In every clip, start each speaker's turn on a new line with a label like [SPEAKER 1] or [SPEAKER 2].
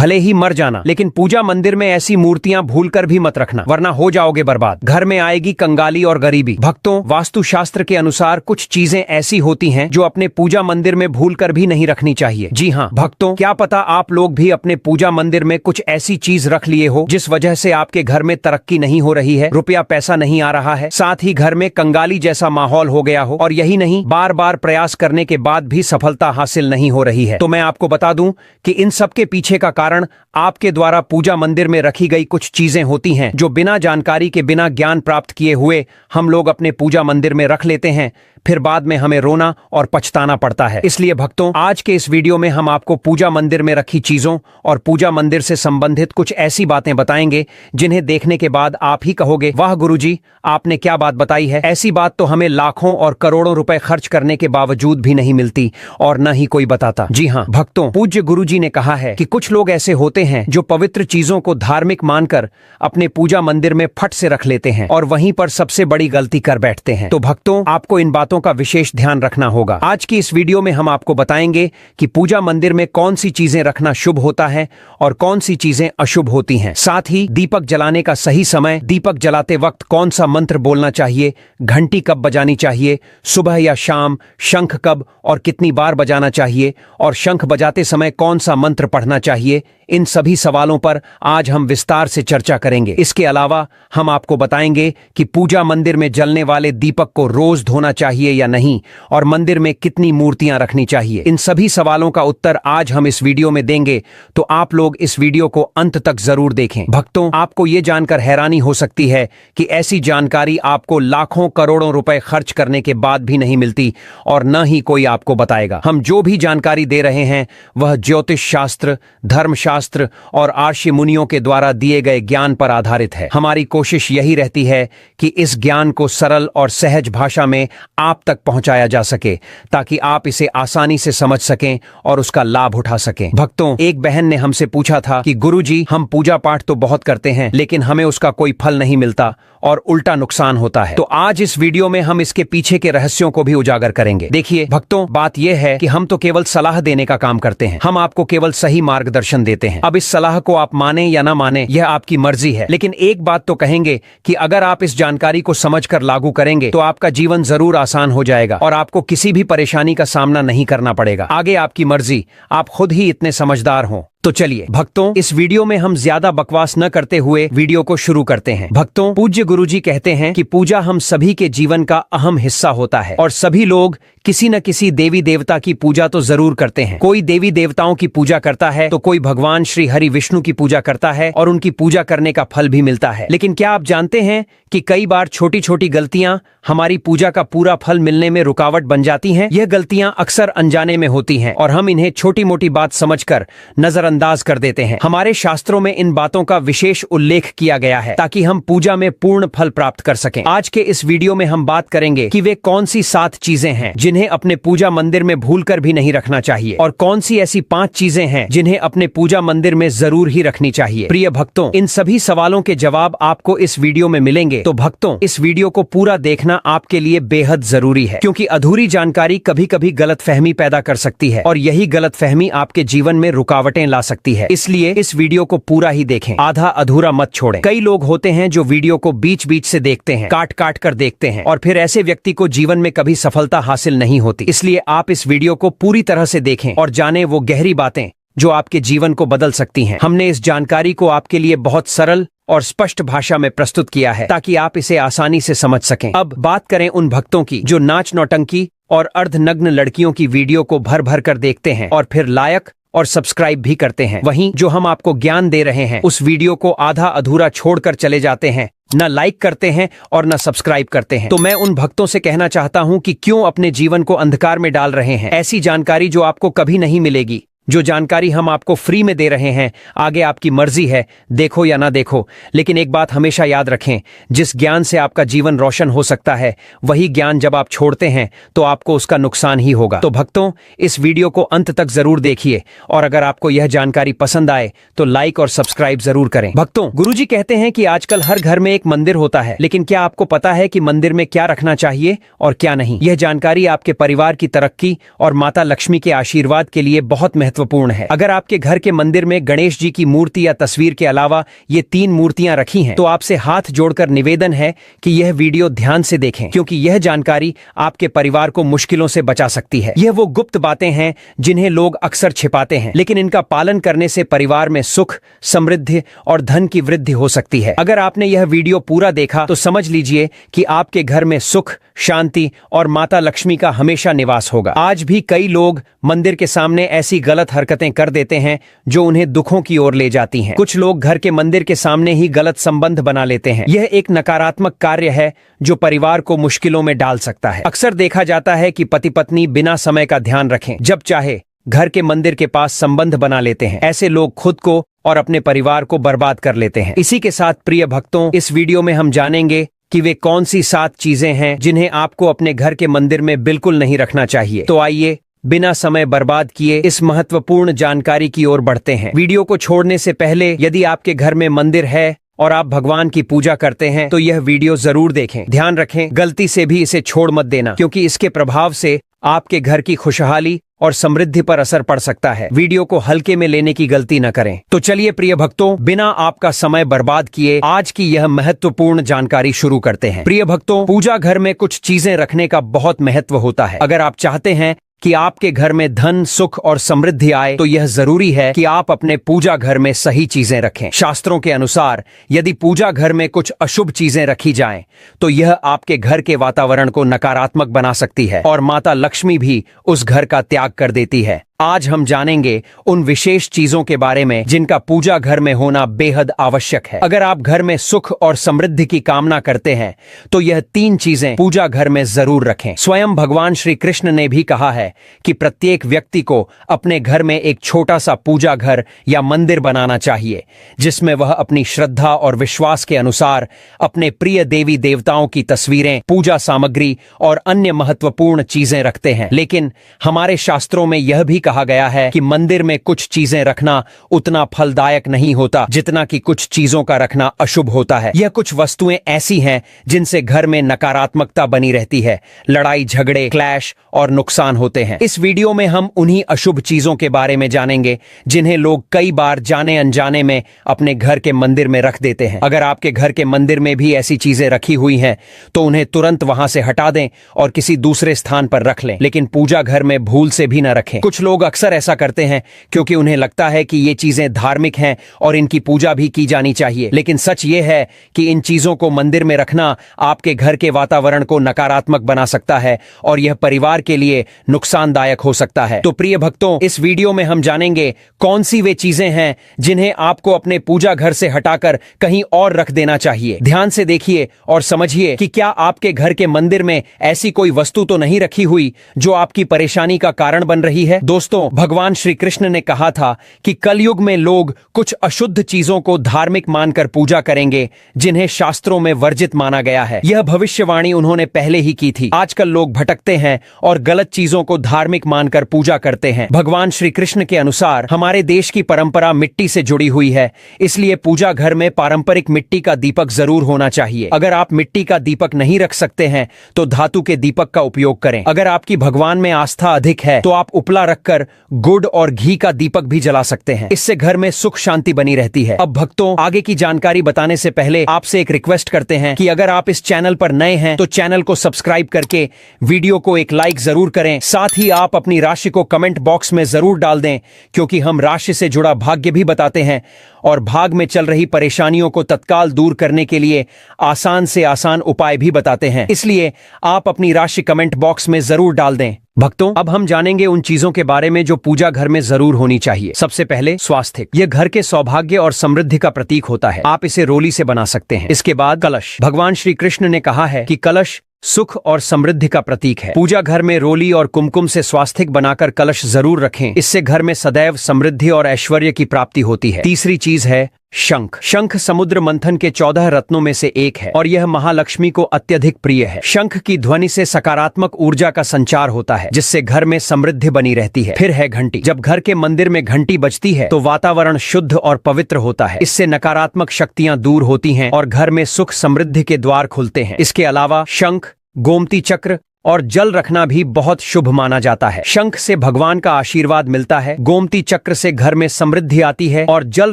[SPEAKER 1] भले ही मर जाना, लेकिन पूजा मंदिर में ऐसी मूर्तियां भूलकर भी मत रखना, वरना हो जाओगे बर्बाद। घर में आएगी कंगाली और गरीबी। भक्तों, वास्तुशास्त्र के अनुसार कुछ चीजें ऐसी होती हैं जो अपने पूजा मंदिर में भूलकर भी नहीं रखनी चाहिए। जी हाँ भक्तों, क्या पता आप लोग भी अपने पूजा मंदिर में कुछ ऐसी चीज रख लिए हो जिस वजह से आपके घर में तरक्की नहीं हो रही है, रुपया पैसा नहीं आ रहा है, साथ ही घर में कंगाली जैसा माहौल हो गया हो, और यही नहीं, बार बार प्रयास करने के बाद भी सफलता हासिल नहीं हो रही है। तो मैं आपको बता दूं कि इन सब के पीछे का कारण आपके द्वारा पूजा मंदिर में रखी गई कुछ चीजें होती हैं जो बिना जानकारी के, बिना ज्ञान प्राप्त किए हुए हम लोग अपने पूजा मंदिर में रख लेते हैं, फिर बाद में हमें रोना और पछताना पड़ता है। इसलिए भक्तों, आज के इस वीडियो में हम आपको पूजा मंदिर में रखी चीजों और पूजा मंदिर से संबंधित कुछ ऐसी बातें बताएंगे जिन्हें देखने के बाद आप ही कहोगे, वाह गुरुजी, आपने क्या बात बताई है। ऐसी बात तो हमें लाखों और करोड़ों रुपए खर्च करने के बावजूद भी नहीं मिलती और न ही कोई बताता। जी हाँ भक्तों, पूज्य गुरुजी ने कहा है कि कुछ लोग ऐसे होते हैं जो पवित्र चीजों को धार्मिक मानकर अपने पूजा मंदिर में फट से रख लेते हैं और वहीं पर सबसे बड़ी गलती कर बैठते हैं। तो भक्तों, आपको इन बातों का विशेष ध्यान रखना होगा। आज की इस वीडियो में हम आपको बताएंगे कि पूजा मंदिर में कौन सी चीजें रखना शुभ होता है और कौन सी चीजें अशुभ होती हैं। साथ ही दीपक जलाने का सही समय, दीपक जलाते वक्त कौन सा मंत्र बोलना चाहिए, घंटी कब बजानी चाहिए, सुबह या शाम, शंख कब और कितनी बार बजाना चाहिए, और शंख बजाते समय कौन सा मंत्र पढ़ना चाहिए, इन सभी सवालों पर आज हम विस्तार से चर्चा करेंगे। इसके अलावा हम आपको बताएंगे कि पूजा मंदिर में जलने वाले दीपक को रोज धोना चाहिए या नहीं, और मंदिर में कितनी मूर्तियां रखनी चाहिए। इन सभी सवालों का उत्तर आज हम इस वीडियो में देंगे, तो आप लोग इस वीडियो को अंत तक जरूर देखें। भक्तों, आपको ये जानकर हैरानी हो सकती है कि ऐसी जानकारी आपको लाखों करोड़ों रुपए खर्च करने के बाद भी नहीं मिलती और न ही कोई आपको बताएगा। हम जो भी जानकारी दे रहे हैं वह ज्योतिष शास्त्र, धर्मशास्त्र और आर्षि मुनियों के द्वारा दिए गए ज्ञान पर आधारित है। हमारी कोशिश यही रहती है कि इस ज्ञान को सरल और सहज भाषा में आप तक पहुंचाया जा सके, ताकि आप इसे आसानी से समझ सकें और उसका लाभ उठा सकें। भक्तों, एक बहन ने हमसे पूछा था कि गुरुजी, हम पूजा पाठ तो बहुत करते हैं लेकिन हमें उसका कोई फल नहीं मिलता और उल्टा नुकसान होता है। तो आज इस वीडियो में हम इसके पीछे के रहस्यों को भी उजागर करेंगे। देखिए भक्तों, बात यह है कि हम तो केवल सलाह देने का काम करते हैं, हम आपको केवल सही मार्गदर्शन देते हैं। अब इस सलाह को आप माने या ना माने यह आपकी मर्जी है, लेकिन एक बात तो कहेंगे कि अगर आप इस जानकारी को समझकर लागू करेंगे तो आपका जीवन जरूर आसान हो जाएगा और आपको किसी भी परेशानी का सामना नहीं करना पड़ेगा। आगे आपकी मर्जी, आप खुद ही इतने समझदार हों। तो चलिए भक्तों, इस वीडियो में हम ज्यादा बकवास न करते हुए वीडियो को शुरू करते हैं। भक्तों, पूज्य गुरुजी कहते हैं कि पूजा हम सभी के जीवन का अहम हिस्सा होता है और सभी लोग किसी न किसी देवी देवता की पूजा तो जरूर करते हैं। कोई देवी देवताओं की पूजा करता है तो कोई भगवान श्री हरि विष्णु की पूजा करता है और उनकी पूजा करने का फल भी मिलता है। लेकिन क्या आप जानते हैं कि कई बार छोटी छोटी गलतियां हमारी पूजा का पूरा फल मिलने में रुकावट बन जाती हैं। यह गलतियां अक्सर अनजाने में होती हैं और हम इन्हें छोटी मोटी बात समझकर नजरअंदाज कर देते हैं। हमारे शास्त्रों में इन बातों का विशेष उल्लेख किया गया है ताकि हम पूजा में पूर्ण फल प्राप्त कर सकें। आज के इस वीडियो में हम बात करेंगे कि वे कौन सी 7 चीजें हैं जिन्हें अपने पूजा मंदिर में भूलकर भी नहीं रखना चाहिए, और कौन सी ऐसी 5 चीजें हैं जिन्हें अपने पूजा मंदिर में जरूर ही रखनी चाहिए। प्रिय भक्तों, इन सभी सवालों के जवाब आपको इस वीडियो में मिलेंगे। तो भक्तों, इस वीडियो को पूरा देखना आपके लिए बेहद जरूरी है, क्योंकि अधूरी जानकारी कभी कभी गलतफहमी पैदा कर सकती है और यही गलतफहमी आपके जीवन में रुकावटें ला सकती है। इसलिए इस वीडियो को पूरा ही देखें, आधा अधूरा मत छोड़ें। कई लोग होते हैं जो वीडियो को बीच बीच से देखते हैं, काट काट कर देखते हैं, और फिर ऐसे व्यक्ति को जीवन में कभी सफलता हासिल नहीं होती। इसलिए आप इस वीडियो को पूरी तरह से देखें और जानें वो गहरी बातें जो आपके जीवन को बदल सकती हैं। हमने इस जानकारी को आपके लिए बहुत सरल और स्पष्ट भाषा में प्रस्तुत किया है ताकि आप इसे आसानी से समझ सकें। अब बात करें उन भक्तों की जो नाच नौटंकी और अर्धनग्न लड़कियों की वीडियो को भर भर कर देखते हैं और फिर लाइक और सब्सक्राइब भी करते हैं। वहीं जो हम आपको ज्ञान दे रहे हैं उस वीडियो को आधा अधूरा छोड़कर चले जाते हैं, न लाइक करते हैं और न सब्सक्राइब करते हैं। तो मैं उन भक्तों से कहना चाहता हूं कि क्यों अपने जीवन को अंधकार में डाल रहे हैं। ऐसी जानकारी जो आपको कभी नहीं मिलेगी, जो जानकारी हम आपको फ्री में दे रहे हैं, आगे आपकी मर्जी है, देखो या ना देखो। लेकिन एक बात हमेशा याद रखें, जिस ज्ञान से आपका जीवन रोशन हो सकता है वही ज्ञान जब आप छोड़ते हैं तो आपको उसका नुकसान ही होगा। तो भक्तों, इस वीडियो को अंत तक जरूर देखिए और अगर आपको यह जानकारी पसंद आए तो लाइक और सब्सक्राइब जरूर करें। भक्तों, गुरुजी कहते हैं कि आजकल हर घर में एक मंदिर होता है, लेकिन क्या आपको पता है कि मंदिर में क्या रखना चाहिए और क्या नहीं? यह जानकारी आपके परिवार की तरक्की और माता लक्ष्मी के आशीर्वाद के लिए बहुत महत्वपूर्ण महत्वपूर्ण है। अगर आपके घर के मंदिर में गणेश जी की मूर्ति या तस्वीर के अलावा ये 3 मूर्तियां रखी हैं, तो आपसे हाथ जोड़कर निवेदन है कि यह वीडियो ध्यान से देखें, क्योंकि यह जानकारी आपके परिवार को मुश्किलों से बचा सकती है। यह वो गुप्त बातें हैं जिन्हें लोग अक्सर छिपाते हैं, लेकिन इनका पालन करने से परिवार में सुख, समृद्धि और धन की वृद्धि हो सकती है। अगर आपने यह वीडियो पूरा देखा तो समझ लीजिए कि आपके घर में सुख, शांति और माता लक्ष्मी का हमेशा निवास होगा। आज भी कई लोग मंदिर के सामने ऐसी गलत हरकतें कर देते हैं जो उन्हें दुखों की ओर ले जाती हैं। कुछ लोग घर के मंदिर के सामने ही गलत संबंध बना लेते हैं। यह एक नकारात्मक कार्य है जो परिवार को मुश्किलों में डाल सकता है। अक्सर देखा जाता है कि पति पत्नी बिना समय का ध्यान रखें जब चाहे घर के मंदिर के पास संबंध बना लेते हैं। ऐसे लोग खुद को और अपने परिवार को बर्बाद कर लेते हैं। इसी के साथ प्रिय भक्तों, इस वीडियो में हम जानेंगे कि वे कौन सी 7 चीजें हैं जिन्हें आपको अपने घर के मंदिर में बिल्कुल नहीं रखना चाहिए। तो आइए बिना समय बर्बाद किए इस महत्वपूर्ण जानकारी की ओर बढ़ते हैं। वीडियो को छोड़ने से पहले यदि आपके घर में मंदिर है और आप भगवान की पूजा करते हैं तो यह वीडियो जरूर देखें। ध्यान रखें, गलती से भी इसे छोड़ मत देना, क्योंकि इसके प्रभाव से आपके घर की खुशहाली और समृद्धि पर असर पड़ सकता है। वीडियो को हल्के में लेने की गलती न करें। तो चलिए प्रिय भक्तों, बिना आपका समय बर्बाद किए आज की यह महत्वपूर्ण जानकारी शुरू करते हैं। प्रिय भक्तों, पूजा घर में कुछ चीजें रखने का बहुत महत्व होता है। अगर आप चाहते हैं कि आपके घर में धन, सुख और समृद्धि आए तो यह जरूरी है कि आप अपने पूजा घर में सही चीजें रखें। शास्त्रों के अनुसार यदि पूजा घर में कुछ अशुभ चीजें रखी जाएं, तो यह आपके घर के वातावरण को नकारात्मक बना सकती है और माता लक्ष्मी भी उस घर का त्याग कर देती है। आज हम जानेंगे उन विशेष चीजों के बारे में जिनका पूजा घर में होना बेहद आवश्यक है। अगर आप घर में सुख और समृद्धि की कामना करते हैं तो यह 3 चीजें पूजा घर में जरूर रखें। स्वयं भगवान श्री कृष्ण ने भी कहा है कि प्रत्येक व्यक्ति को अपने घर में एक छोटा सा पूजा घर या मंदिर बनाना चाहिए, जिसमें वह अपनी श्रद्धा और विश्वास के अनुसार अपने प्रिय देवी देवताओं की तस्वीरें, पूजा सामग्री और अन्य महत्वपूर्ण चीजें रखते हैं। लेकिन हमारे शास्त्रों में यह भी कहा गया है कि मंदिर में कुछ चीजें रखना उतना फलदायक नहीं होता जितना कि कुछ चीजों का रखना अशुभ होता है। यह कुछ वस्तुएं ऐसी हैं जिनसे घर में नकारात्मकता बनी रहती है, लड़ाई झगड़े, क्लैश और नुकसान होते हैं। इस वीडियो में हम उन्हीं अशुभ चीजों के बारे में जानेंगे जिन्हें लोग कई बार जाने अनजाने में अपने घर के मंदिर में रख देते हैं। अगर आपके घर के मंदिर में भी ऐसी चीजें रखी हुई हैं तो उन्हें तुरंत वहां से हटा दें और किसी दूसरे स्थान पर रख लें, लेकिन पूजा घर में भूल से भी न रखें। कुछ लोग अक्सर ऐसा करते हैं क्योंकि उन्हें लगता है कि ये चीजें धार्मिक हैं और इनकी पूजा भी की जानी चाहिए, लेकिन सच ये है कि इन चीजों को मंदिर में रखना आपके घर के वातावरण को नकारात्मक बना सकता है और यह परिवार के लिए नुकसानदायक हो सकता है। तो प्रिय भक्तों, इस वीडियो में हम जानेंगे कौन सी वे चीजें हैं जिन्हें आपको अपने पूजा घर से हटाकर कहीं और रख देना चाहिए। ध्यान से देखिए और समझिए कि क्या आपके घर के मंदिर में ऐसी कोई वस्तु तो नहीं रखी हुई जो आपकी परेशानी का कारण बन रही है। दोस्तों, भगवान श्री कृष्ण ने कहा था कि कलयुग में लोग कुछ अशुद्ध चीजों को धार्मिक मानकर पूजा करेंगे जिन्हें शास्त्रों में वर्जित माना गया है। यह भविष्यवाणी उन्होंने पहले ही की थी। आजकल लोग भटकते हैं और गलत चीजों को धार्मिक मानकर पूजा करते हैं। भगवान श्री कृष्ण के अनुसार हमारे देश की परंपरा मिट्टी से जुड़ी हुई है, इसलिए पूजा घर में पारंपरिक मिट्टी का दीपक जरूर होना चाहिए। अगर आप मिट्टी का दीपक नहीं रख सकते हैं तो धातु के दीपक का उपयोग करें। अगर आपकी भगवान में आस्था अधिक है तो आप उपला रखकर गुड़ और घी का दीपक भी जला सकते हैं। इससे घर में सुख शांति बनी रहती है। अब भक्तों, आगे की जानकारी बताने से पहले आपसे एक रिक्वेस्ट करते हैं कि अगर आप इस चैनल पर नए हैं तो चैनल को सब्सक्राइब करके वीडियो को एक लाइक जरूर करें। साथ ही आप अपनी राशि को कमेंट बॉक्स में जरूर डाल दें, क्योंकि हम राशि से जुड़ा भाग्य भी बताते हैं और भाग में चल रही परेशानियों को तत्काल दूर करने के लिए आसान से आसान उपाय भी बताते हैं। इसलिए आप अपनी राशि कमेंट बॉक्स में जरूर डाल दें। भक्तों, अब हम जानेंगे उन चीजों के बारे में जो पूजा घर में जरूर होनी चाहिए। सबसे पहले स्वास्तिक। यह घर के सौभाग्य और समृद्धि का प्रतीक होता है। आप इसे रोली से बना सकते हैं। इसके बाद कलश। भगवान श्री कृष्ण ने कहा है कि कलश सुख और समृद्धि का प्रतीक है। पूजा घर में रोली और कुमकुम से स्वास्तिक बनाकर कलश जरूर रखें। इससे घर में सदैव समृद्धि और ऐश्वर्य की प्राप्ति होती है। तीसरी चीज है शंख। शंख समुद्र मंथन के 14 रत्नों में से एक है और यह महालक्ष्मी को अत्यधिक प्रिय है। शंख की ध्वनि से सकारात्मक ऊर्जा का संचार होता है, जिससे घर में समृद्धि बनी रहती है। फिर है घंटी। जब घर के मंदिर में घंटी बजती है तो वातावरण शुद्ध और पवित्र होता है। इससे नकारात्मक शक्तियां दूर होती हैं और घर में सुख समृद्धि के द्वार खुलते हैं। इसके अलावा शंख, गोमती चक्र और जल रखना भी बहुत शुभ माना जाता है। शंख से भगवान का आशीर्वाद मिलता है, गोमती चक्र से घर में समृद्धि आती है और जल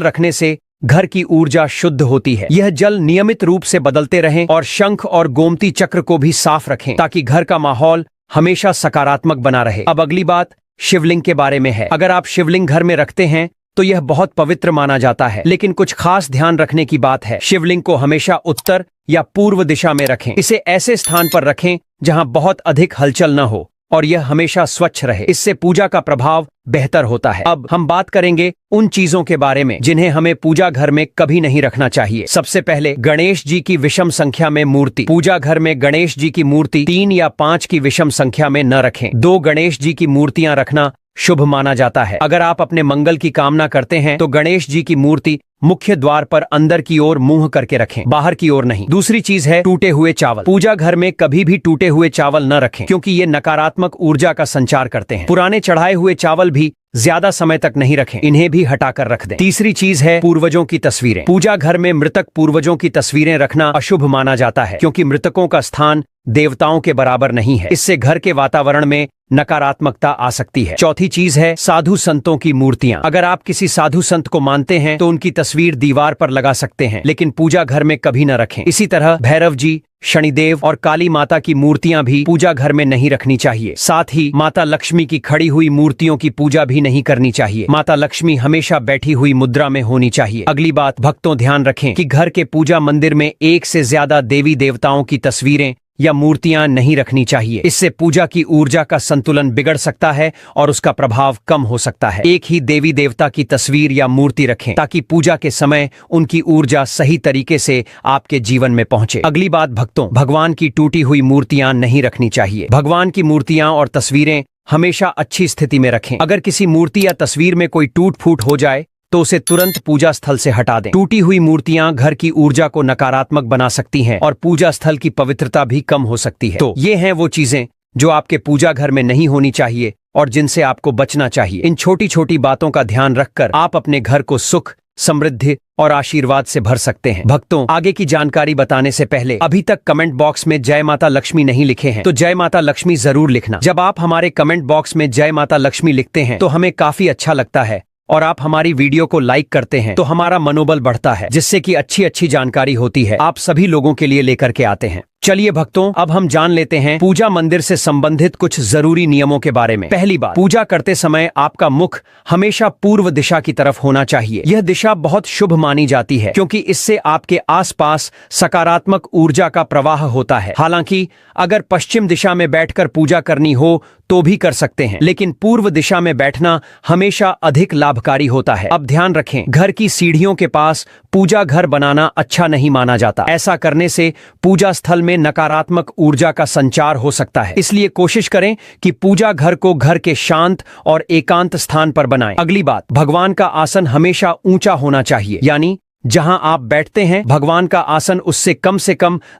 [SPEAKER 1] रखने से घर की ऊर्जा शुद्ध होती है। यह जल नियमित रूप से बदलते रहें और शंख और गोमती चक्र को भी साफ रखें ताकि घर का माहौल हमेशा सकारात्मक बना रहे। अब अगली बात शिवलिंग के बारे में है। अगर आप शिवलिंग घर में रखते हैं तो यह बहुत पवित्र माना जाता है, लेकिन कुछ खास ध्यान रखने की बात है। शिवलिंग को हमेशा उत्तर या पूर्व दिशा में रखें। इसे ऐसे स्थान पर रखें जहां बहुत अधिक हलचल न हो और यह हमेशा स्वच्छ रहे। इससे पूजा का प्रभाव बेहतर होता है। अब हम बात करेंगे उन चीजों के बारे में जिन्हें हमें पूजा घर में कभी नहीं रखना चाहिए। सबसे पहले गणेश जी की विषम संख्या में मूर्ति। पूजा घर में गणेश जी की मूर्ति 3 या 5 की विषम संख्या में न रखें। 2 गणेश जी की मूर्तियां रखना शुभ माना जाता है। अगर आप अपने मंगल की कामना करते हैं तो गणेश जी की मूर्ति मुख्य द्वार पर अंदर की ओर मुंह करके रखें, बाहर की ओर नहीं। दूसरी चीज है टूटे हुए चावल। पूजा घर में कभी भी टूटे हुए चावल न रखें क्योंकि ये नकारात्मक ऊर्जा का संचार करते हैं। पुराने चढ़ाए हुए चावल भी ज्यादा समय तक नहीं रखें, इन्हें भी हटाकर रख दें। तीसरी चीज है पूर्वजों की तस्वीरें। पूजा घर में मृतक पूर्वजों की तस्वीरें रखना अशुभ माना जाता है क्योंकि मृतकों का स्थान देवताओं के बराबर नहीं है। इससे घर के वातावरण में नकारात्मकता आ सकती है। चौथी चीज है साधु संतों की मूर्तियां। अगर आप किसी साधु संत को मानते हैं तो उनकी तस्वीर दीवार पर लगा सकते हैं, लेकिन पूजा घर में कभी न रखें। इसी तरह भैरव जी, शनिदेव और काली माता की मूर्तियां भी पूजा घर में नहीं रखनी चाहिए। साथ ही माता लक्ष्मी की खड़ी हुई मूर्तियों की पूजा भी नहीं करनी चाहिए। माता लक्ष्मी हमेशा बैठी हुई मुद्रा में होनी चाहिए। अगली बात, भक्तों ध्यान रखें कि घर के पूजा मंदिर में एक से ज्यादा देवी देवताओं की तस्वीरें या मूर्तियां नहीं रखनी चाहिए। इससे पूजा की ऊर्जा का संतुलन बिगड़ सकता है और उसका प्रभाव कम हो सकता है। एक ही देवी देवता की तस्वीर या मूर्ति रखें ताकि पूजा के समय उनकी ऊर्जा सही तरीके से आपके जीवन में पहुंचे। अगली बात, भक्तों भगवान की टूटी हुई मूर्तियां नहीं रखनी चाहिए। भगवान की मूर्तियां और तस्वीरें हमेशा अच्छी स्थिति में रखें। अगर किसी मूर्ति या तस्वीर में कोई टूट फूट हो जाए तो उसे तुरंत पूजा स्थल से हटा दें। टूटी हुई मूर्तियां घर की ऊर्जा को नकारात्मक बना सकती हैं और पूजा स्थल की पवित्रता भी कम हो सकती है। तो ये हैं वो चीजें जो आपके पूजा घर में नहीं होनी चाहिए और जिनसे आपको बचना चाहिए। इन छोटी छोटी बातों का ध्यान रखकर आप अपने घर को सुख, समृद्धि और आशीर्वाद से भर सकते हैं। भक्तों, आगे की जानकारी बताने से पहले अभी तक कमेंट बॉक्स में जय माता लक्ष्मी नहीं लिखे हैं तो जय माता लक्ष्मी जरूर लिखना। जब आप हमारे कमेंट बॉक्स में जय माता लक्ष्मी लिखते हैं तो हमें काफी अच्छा लगता है और आप हमारी वीडियो को लाइक करते हैं तो हमारा मनोबल बढ़ता है, जिससे कि अच्छी अच्छी जानकारी होती है आप सभी लोगों के लिए लेकर के आते हैं। चलिए भक्तों, अब हम जान लेते हैं पूजा मंदिर से संबंधित कुछ जरूरी नियमों के बारे में। पहली बात, पूजा करते समय आपका मुख हमेशा पूर्व दिशा की तरफ होना चाहिए। यह दिशा बहुत शुभ मानी जाती है क्योंकि इससे आपके आसपास सकारात्मक ऊर्जा का प्रवाह होता है। हालांकि अगर पश्चिम दिशा में बैठकर पूजा करनी हो तो भी कर सकते हैं, लेकिन पूर्व दिशा में बैठना हमेशा अधिक लाभकारी होता है। अब ध्यान रखें, घर की सीढ़ियों के पास पूजा घर बनाना अच्छा नहीं माना जाता। ऐसा करने से पूजा स्थल में नकारात्मक ऊर्जा का संचार हो सकता है। इसलिए कोशिश करें कि पूजा घर को घर के शांत और एकांत स्थान पर बनाएं। अगली बात, भगवान का आसन हमेशा ऊंचा होना चाहिए, यानी जहां आप बैठते हैं भगवान का आसन उससे कम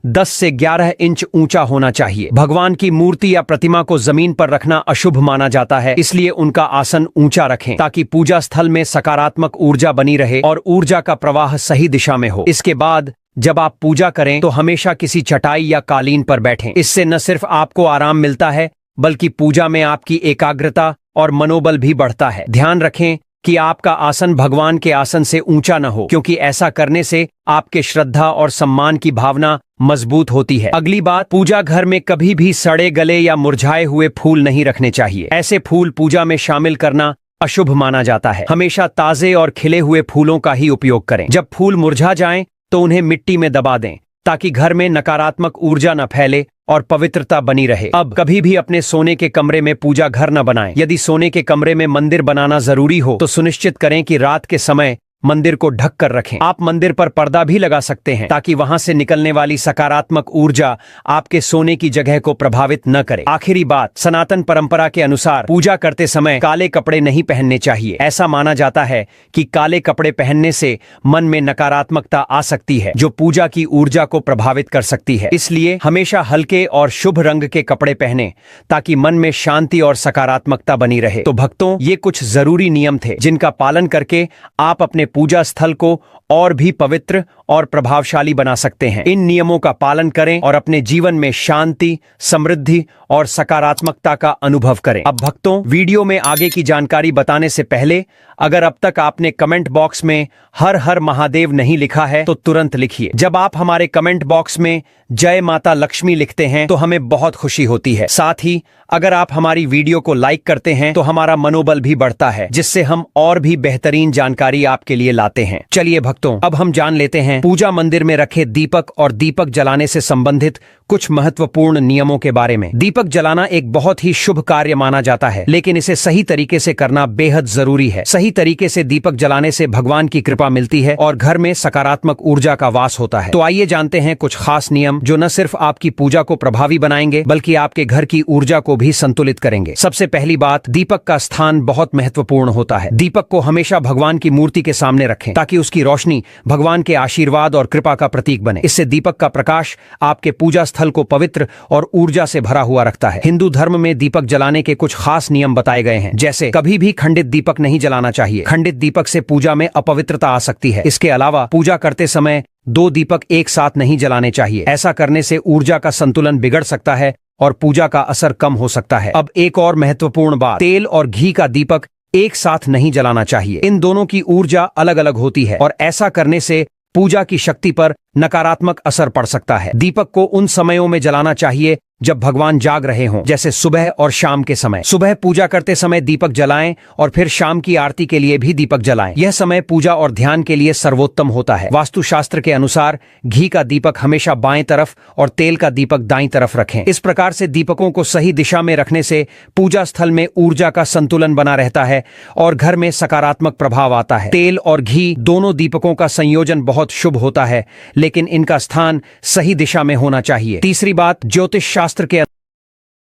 [SPEAKER 1] 10 से 11 इंच ऊंचा होना चाहिए। भगवान की मूर्ति या प्रतिमा को जमीन पर रखना अशुभ माना जाता है, इसलिए उनका आसन ऊंचा रखें ताकि पूजा स्थल में सकारात्मक ऊर्जा बनी रहे और ऊर्जा का प्रवाह सही दिशा में हो। इसके बाद जब आप पूजा करें तो हमेशा किसी चटाई या कालीन पर बैठें। इससे न सिर्फ आपको आराम मिलता है बल्कि पूजा में आपकी एकाग्रता और मनोबल भी बढ़ता है। ध्यान रखें कि आपका आसन भगवान के आसन से ऊंचा न हो, क्योंकि ऐसा करने से आपके श्रद्धा और सम्मान की भावना मजबूत होती है। अगली बात, पूजा घर में कभी भी सड़े गले या मुरझाए हुए फूल नहीं रखने चाहिए। ऐसे फूल पूजा में शामिल करना अशुभ माना जाता है। हमेशा ताजे और खिले हुए फूलों का ही उपयोग करें। जब फूल मुरझा जाएं तो उन्हें मिट्टी में दबा दें ताकि घर में नकारात्मक ऊर्जा न फैले और पवित्रता बनी रहे। अब कभी भी अपने सोने के कमरे में पूजा घर न बनाएं। यदि सोने के कमरे में मंदिर बनाना जरूरी हो तो सुनिश्चित करें कि रात के समय मंदिर को ढक कर रखें। आप मंदिर पर पर्दा भी लगा सकते हैं ताकि वहां से निकलने वाली सकारात्मक ऊर्जा आपके सोने की जगह को प्रभावित न करे। आखिरी बात, सनातन परंपरा के अनुसार पूजा करते समय काले कपड़े नहीं पहनने चाहिए। ऐसा माना जाता है कि काले कपड़े पहनने से मन में नकारात्मकता आ सकती है जो पूजा की ऊर्जा को प्रभावित कर सकती है। इसलिए हमेशा हल्के और शुभ रंग के कपड़े पहने ताकि मन में शांति और सकारात्मकता बनी रहे। तो भक्तों, ये कुछ जरूरी नियम थे जिनका पालन करके आप अपने पूजा स्थल को और भी पवित्र और प्रभावशाली बना सकते हैं। इन नियमों का पालन करें और अपने जीवन में शांति, समृद्धि और सकारात्मकता का अनुभव करें। अब भक्तों, वीडियो में आगे की जानकारी बताने से पहले अगर अब तक आपने कमेंट बॉक्स में हर हर महादेव नहीं लिखा है तो तुरंत लिखिए। जब आप हमारे कमेंट बॉक्स में जय माता लक्ष्मी लिखते हैं तो हमें बहुत खुशी होती है। साथ ही अगर आप हमारी वीडियो को लाइक करते हैं तो हमारा मनोबल भी बढ़ता है, जिससे हम और भी बेहतरीन जानकारी आपके लिए लाते हैं। चलिए भक्तों, अब हम जान लेते हैं पूजा मंदिर में रखे दीपक और दीपक जलाने से संबंधित कुछ महत्वपूर्ण नियमों के बारे में। दीपक जलाना एक बहुत ही शुभ कार्य माना जाता है, लेकिन इसे सही तरीके से करना बेहद जरूरी है। सही तरीके से दीपक जलाने से भगवान की कृपा मिलती है और घर में सकारात्मक ऊर्जा का वास होता है। तो आइए जानते हैं कुछ खास नियम जो न सिर्फ आपकी पूजा को प्रभावी बनाएंगे बल्कि आपके घर की ऊर्जा को भी संतुलित करेंगे। सबसे पहली बात, दीपक का स्थान बहुत महत्वपूर्ण होता है। दीपक को हमेशा भगवान की मूर्ति के सामने रखें ताकि उसकी रोशनी भगवान के आशीर्वाद और कृपा का प्रतीक बने। इससे दीपक का प्रकाश आपके पूजा स्थल को पवित्र और ऊर्जा से भरा हुआ रखता है। हिंदू धर्म में दीपक जलाने के कुछ खास नियम बताए गए हैं, जैसे कभी भी खंडित दीपक नहीं जलाना चाहिए। खंडित दीपक से पूजा में अपवित्रता आ सकती है। इसके अलावा पूजा करते समय 2 दीपक एक साथ नहीं जलाने चाहिए। ऐसा करने से ऊर्जा का संतुलन बिगड़ सकता है और पूजा का असर कम हो सकता है। अब एक और महत्वपूर्ण बात, तेल और घी का दीपक एक साथ नहीं जलाना चाहिए। इन दोनों की ऊर्जा अलग अलग होती है और ऐसा करने से पूजा की शक्ति पर नकारात्मक असर पड़ सकता है। दीपक को उन समयों में जलाना चाहिए जब भगवान जाग रहे हों, जैसे सुबह और शाम के समय। सुबह पूजा करते समय दीपक जलाएं और फिर शाम की आरती के लिए भी दीपक जलाएं। यह समय पूजा और ध्यान के लिए सर्वोत्तम होता है। वास्तुशास्त्र के अनुसार घी का दीपक हमेशा बाएं तरफ और तेल का दीपक दाईं तरफ रखें। इस प्रकार से दीपकों को सही दिशा में रखने से पूजा स्थल में ऊर्जा का संतुलन बना रहता है और घर में सकारात्मक प्रभाव आता है। तेल और घी दोनों दीपकों का संयोजन बहुत शुभ होता है, लेकिन इनका स्थान सही दिशा में होना चाहिए। तीसरी बात, ज्योतिष शास्त्र के